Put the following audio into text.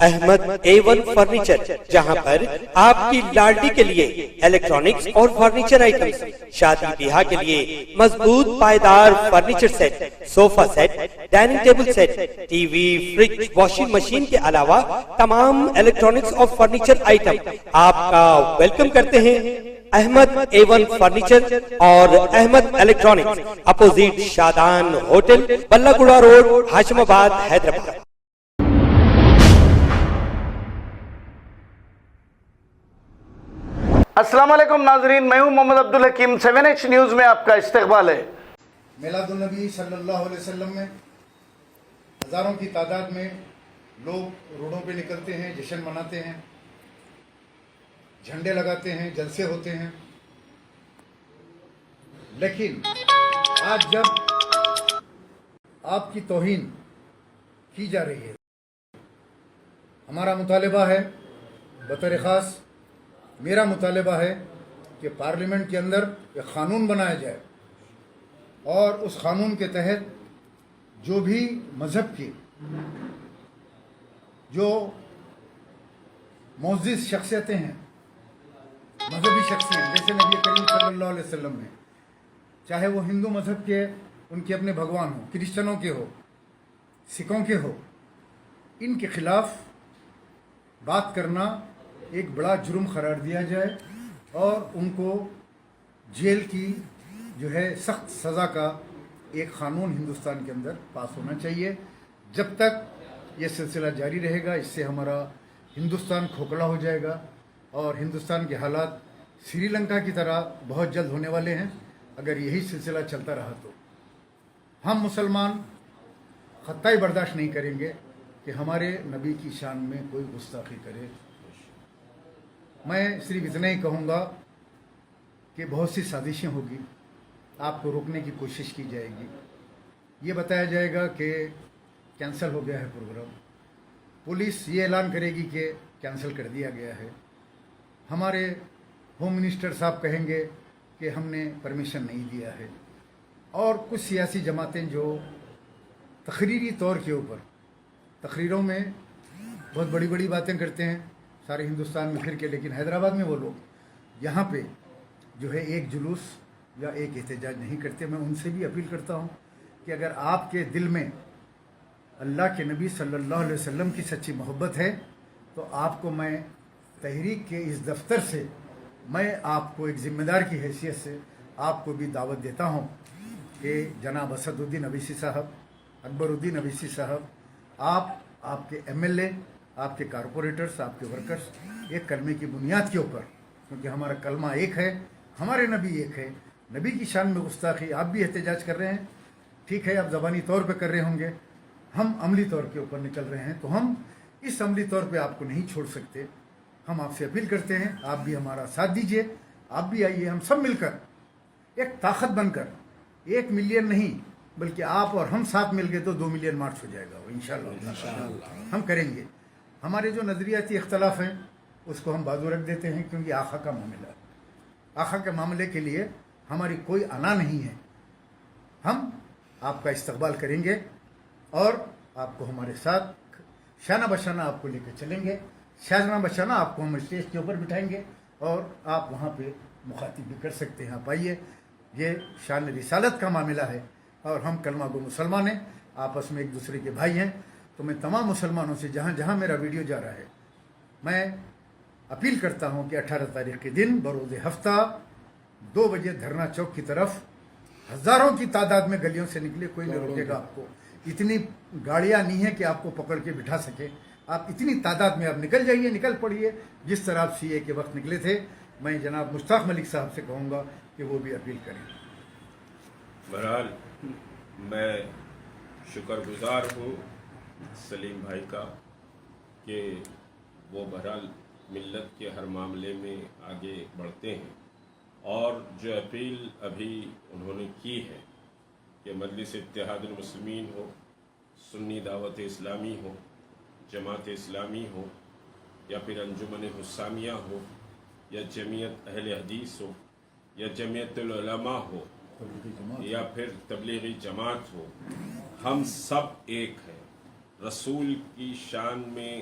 Ahmad A1 furniture, جہاں پر آپ کی لاڈلی کے لیے الیکٹرانکس اور فرنیچر آئٹمز، شادی بیاہ کے لیے مضبوط پائیدار فرنیچر سیٹ، صوفہ set, dining table set, TV, fridge, washing machine کے علاوہ تمام الیکٹرانکس اور فرنیچر آئٹم آپ کا ویلکم کرتے ہیں۔ احمد A1 فرنیچر اور Ahmed electronics, opposite Shadan hotel, بلہ گڑا روڈ، ہاشم آباد، حیدرآباد۔ السلام علیکم ناظرین، میں ہوں محمد عبدالحکیم، 7H نیوز میں آپ کا استقبال ہے۔ میلاد النبی صلی اللہ علیہ وسلم میں ہزاروں کی تعداد میں لوگ روڈوں پہ نکلتے ہیں، جشن مناتے ہیں، جھنڈے لگاتے ہیں، جلسے ہوتے ہیں، لیکن آج جب آپ کی توہین کی جا رہی ہے، ہمارا مطالبہ ہے، بطور خاص میرا مطالبہ ہے کہ پارلیمنٹ کے اندر ایک قانون بنایا جائے اور اس قانون کے تحت جو بھی مذہب کی جو معزز شخصیتیں ہیں، مذہبی شخصیت جیسے نبی کریم صلی اللہ علیہ وسلم نے، چاہے وہ ہندو مذہب کے ان کے اپنے بھگوان ہوں، کرسچنوں کے ہو، سکھوں کے ہو، ان کے خلاف بات کرنا ایک بڑا جرم قرار دیا جائے اور ان کو جیل کی جو ہے سخت سزا کا ایک قانون ہندوستان کے اندر پاس ہونا چاہیے۔ جب تک یہ سلسلہ جاری رہے گا، اس سے ہمارا ہندوستان کھوکھلا ہو جائے گا اور ہندوستان کے حالات سری لنکا کی طرح بہت جلد ہونے والے ہیں اگر یہی سلسلہ چلتا رہا تو۔ ہم مسلمان قطعی برداشت نہیں کریں گے کہ ہمارے نبی کی شان میں کوئی گستاخی کرے۔ میں صرف اتنا ہی کہوں گا کہ بہت سی سازشیں ہوگی، آپ کو روکنے کی کوشش کی جائے گی، یہ بتایا جائے گا کہ کینسل ہو گیا ہے پروگرام، پولیس یہ اعلان کرے گی کہ کینسل کر دیا گیا ہے، ہمارے ہوم منسٹر صاحب کہیں گے کہ ہم نے پرمیشن نہیں دیا ہے، اور کچھ سیاسی جماعتیں جو تقریری طور کے اوپر تقریروں میں بہت بڑی بڑی باتیں کرتے ہیں سارے ہندوستان میں پھر کے، لیکن حیدرآباد میں وہ لوگ یہاں پہ جو ہے ایک جلوس یا ایک احتجاج نہیں کرتے۔ میں ان سے بھی اپیل کرتا ہوں کہ اگر آپ کے دل میں اللہ کے نبی صلی اللہ علیہ وسلم کی سچی محبت ہے تو آپ کو میں تحریک کے اس دفتر سے میں آپ کو ایک ذمہ دار کی حیثیت سے آپ کو بھی دعوت دیتا ہوں کہ جناب اسد الدین اویسی صاحب، اکبر الدین اویسی صاحب، آپ کے MLA، آپ کے کارپوریٹرز، آپ کے ورکرز ایک کلمے کی بنیاد کے اوپر، کیونکہ ہمارا کلمہ ایک ہے، ہمارے نبی ایک ہے، نبی کی شان میں گستاخی آپ بھی احتجاج کر رہے ہیں، ٹھیک ہے آپ زبانی طور پہ کر رہے ہوں گے، ہم عملی طور کے اوپر نکل رہے ہیں، تو ہم اس عملی طور پہ آپ کو نہیں چھوڑ سکتے۔ ہم آپ سے اپیل کرتے ہیں آپ بھی ہمارا ساتھ دیجئے، آپ بھی آئیے، ہم سب مل کر ایک طاقت بن کر 1 ملین نہیں بلکہ آپ اور ہم ساتھ مل گئے تو 2 ملین مارچ ہو جائے گا، انشاءاللہ ہم کریں گے۔ ہمارے جو نظریاتی اختلاف ہیں اس کو ہم بازو رکھ دیتے ہیں، کیونکہ آقا کا معاملہ ہے، آقا کے معاملے کے لیے ہماری کوئی انا نہیں ہے، ہم آپ کا استقبال کریں گے اور آپ کو ہمارے ساتھ شانہ بشانہ آپ کو لے کے چلیں گے، شانہ بشانہ آپ کو ہم اسٹیج کے اوپر بٹھائیں گے اور آپ وہاں پہ مخاطب بھی کر سکتے ہیں۔ آپ آئیے، یہ شان رسالت کا معاملہ ہے اور ہم کلمہ گو مسلمان ہیں، آپس میں ایک دوسرے کے بھائی ہیں، تو میں تمام مسلمانوں سے جہاں جہاں میرا ویڈیو جا رہا ہے میں اپیل کرتا ہوں کہ 18 تاریخ کے دن بروز ہفتہ 2 بجے دھرنا چوک کی طرف ہزاروں کی تعداد میں گلیوں سے نکلے، کوئی نہیں روکے گا آپ کو، اتنی گاڑیاں نہیں ہیں کہ آپ کو پکڑ کے بٹھا سکے، آپ اتنی تعداد میں آپ نکل جائیے، نکل پڑیے، جس طرح آپ CA کے وقت نکلے تھے۔ میں جناب مشتاق ملک صاحب سے کہوں گا کہ وہ بھی اپیل کریں۔ بہرحال میں شکر گزار ہوں سلیم بھائی کا کہ وہ بہرحال ملت کے ہر معاملے میں آگے بڑھتے ہیں، اور جو اپیل ابھی انہوں نے کی ہے کہ مجلس اتحاد المسلمین ہو، سنی دعوت اسلامی ہو، جماعت اسلامی ہو، یا پھر انجمن حسامیہ ہو، یا جمعیت اہل حدیث ہو، یا جمعیت العلماء ہو، یا پھر تبلیغی جماعت ہو، ہم سب ایک ہیں۔ رسول کی شان میں